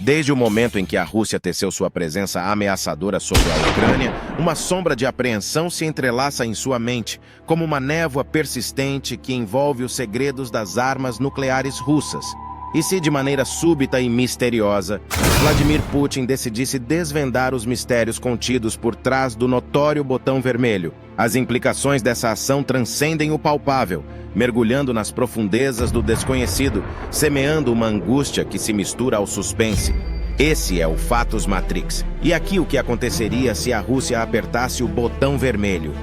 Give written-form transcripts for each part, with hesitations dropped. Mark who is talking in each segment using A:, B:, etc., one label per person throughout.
A: Desde o momento em que a Rússia teceu sua presença ameaçadora sobre a Ucrânia, uma sombra de apreensão se entrelaça em sua mente, como uma névoa persistente que envolve os segredos das armas nucleares russas. E se, de maneira súbita e misteriosa, Vladimir Putin decidisse desvendar os mistérios contidos por trás do notório botão vermelho, as implicações dessa ação transcendem o palpável, mergulhando nas profundezas do desconhecido, semeando uma angústia que se mistura ao suspense. Esse é o Fatos Matrix. E aqui o que aconteceria se a Rússia apertasse o botão vermelho?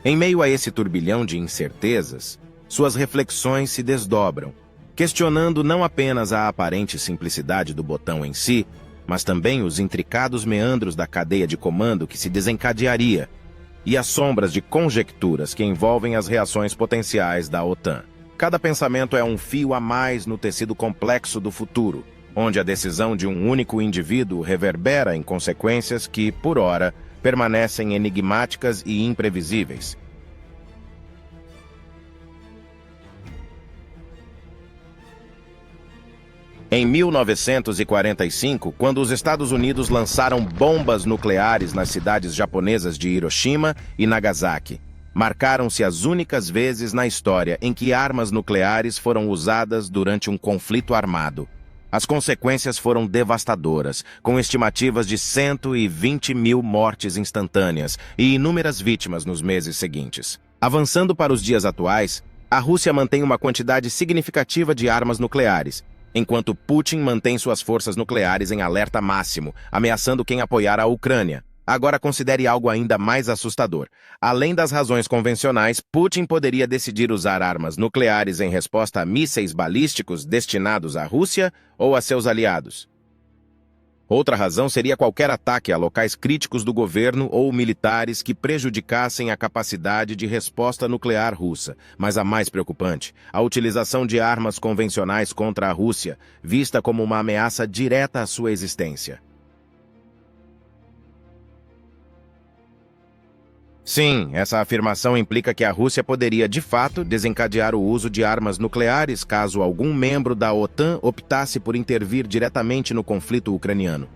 A: Em meio a esse turbilhão de incertezas, suas reflexões se desdobram, questionando não apenas a aparente simplicidade do botão em si, mas também os intricados meandros da cadeia de comando que se desencadearia e as sombras de conjecturas que envolvem as reações potenciais da OTAN. Cada pensamento é um fio a mais no tecido complexo do futuro, onde a decisão de um único indivíduo reverbera em consequências que, por ora, permanecem enigmáticas e imprevisíveis. Em 1945, quando os Estados Unidos lançaram bombas nucleares nas cidades japonesas de Hiroshima e Nagasaki, marcaram-se as únicas vezes na história em que armas nucleares foram usadas durante um conflito armado. As consequências foram devastadoras, com estimativas de 120 mil mortes instantâneas e inúmeras vítimas nos meses seguintes. Avançando para os dias atuais, a Rússia mantém uma quantidade significativa de armas nucleares, enquanto Putin mantém suas forças nucleares em alerta máximo, ameaçando quem apoiar a Ucrânia. Agora considere algo ainda mais assustador. Além das razões convencionais, Putin poderia decidir usar armas nucleares em resposta a mísseis balísticos destinados à Rússia ou a seus aliados. Outra razão seria qualquer ataque a locais críticos do governo ou militares que prejudicassem a capacidade de resposta nuclear russa. Mas a mais preocupante, a utilização de armas convencionais contra a Rússia, vista como uma ameaça direta à sua existência. Sim, essa afirmação implica que a Rússia poderia, de fato, desencadear o uso de armas nucleares caso algum membro da OTAN optasse por intervir diretamente no conflito ucraniano.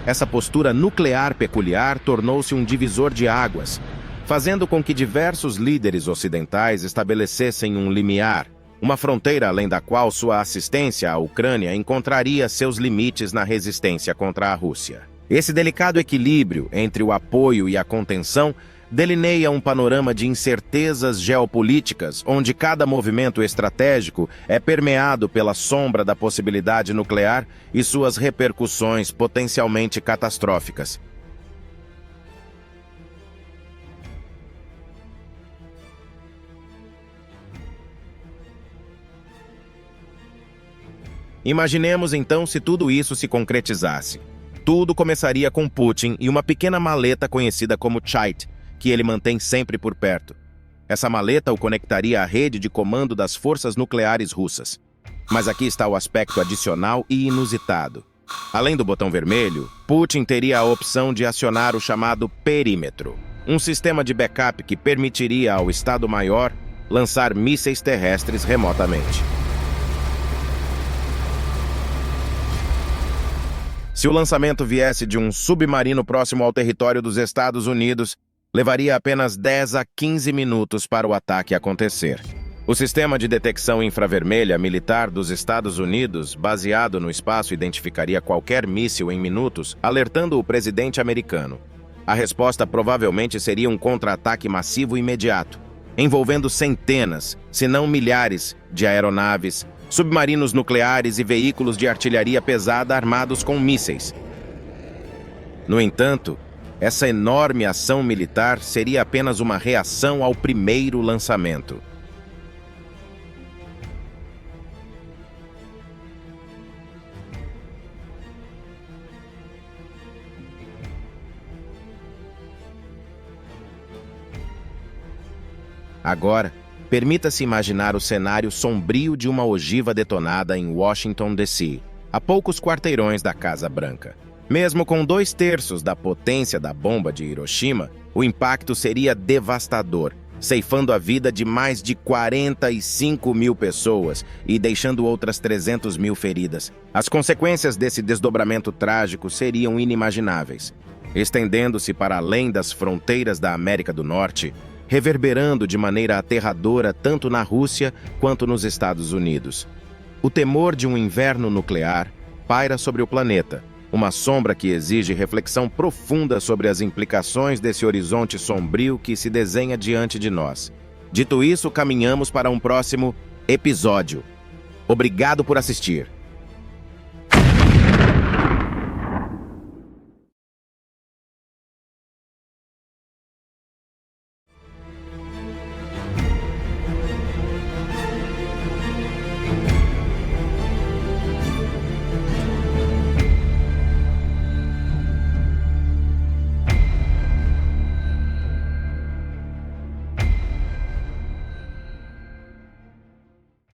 A: Essa postura nuclear peculiar tornou-se um divisor de águas, fazendo com que diversos líderes ocidentais estabelecessem um limiar, uma fronteira além da qual sua assistência à Ucrânia encontraria seus limites na resistência contra a Rússia. Esse delicado equilíbrio entre o apoio e a contenção delineia um panorama de incertezas geopolíticas, onde cada movimento estratégico é permeado pela sombra da possibilidade nuclear e suas repercussões potencialmente catastróficas. Imaginemos então se tudo isso se concretizasse. Tudo começaria com Putin e uma pequena maleta conhecida como Chait, que ele mantém sempre por perto. Essa maleta o conectaria à rede de comando das forças nucleares russas. Mas aqui está o aspecto adicional e inusitado. Além do botão vermelho, Putin teria a opção de acionar o chamado perímetro, um sistema de backup que permitiria ao Estado-Maior lançar mísseis terrestres remotamente. Se o lançamento viesse de um submarino próximo ao território dos Estados Unidos, levaria apenas 10 a 15 minutos para o ataque acontecer. O sistema de detecção infravermelha militar dos Estados Unidos, baseado no espaço, identificaria qualquer míssil em minutos, alertando o presidente americano. A resposta provavelmente seria um contra-ataque massivo imediato, envolvendo centenas, se não milhares, de aeronaves, submarinos nucleares e veículos de artilharia pesada armados com mísseis. No entanto, essa enorme ação militar seria apenas uma reação ao primeiro lançamento. Agora, Permita-se imaginar o cenário sombrio de uma ogiva detonada em Washington, D.C., a poucos quarteirões da Casa Branca. Mesmo com 2/3 da potência da bomba de Hiroshima, o impacto seria devastador, ceifando a vida de mais de 45 mil pessoas e deixando outras 300 mil feridas. As consequências desse desdobramento trágico seriam inimagináveis, estendendo-se para além das fronteiras da América do Norte, reverberando de maneira aterradora tanto na Rússia quanto nos Estados Unidos. O temor de um inverno nuclear paira sobre o planeta, uma sombra que exige reflexão profunda sobre as implicações desse horizonte sombrio que se desenha diante de nós. Dito isso, caminhamos para um próximo episódio. Obrigado por assistir.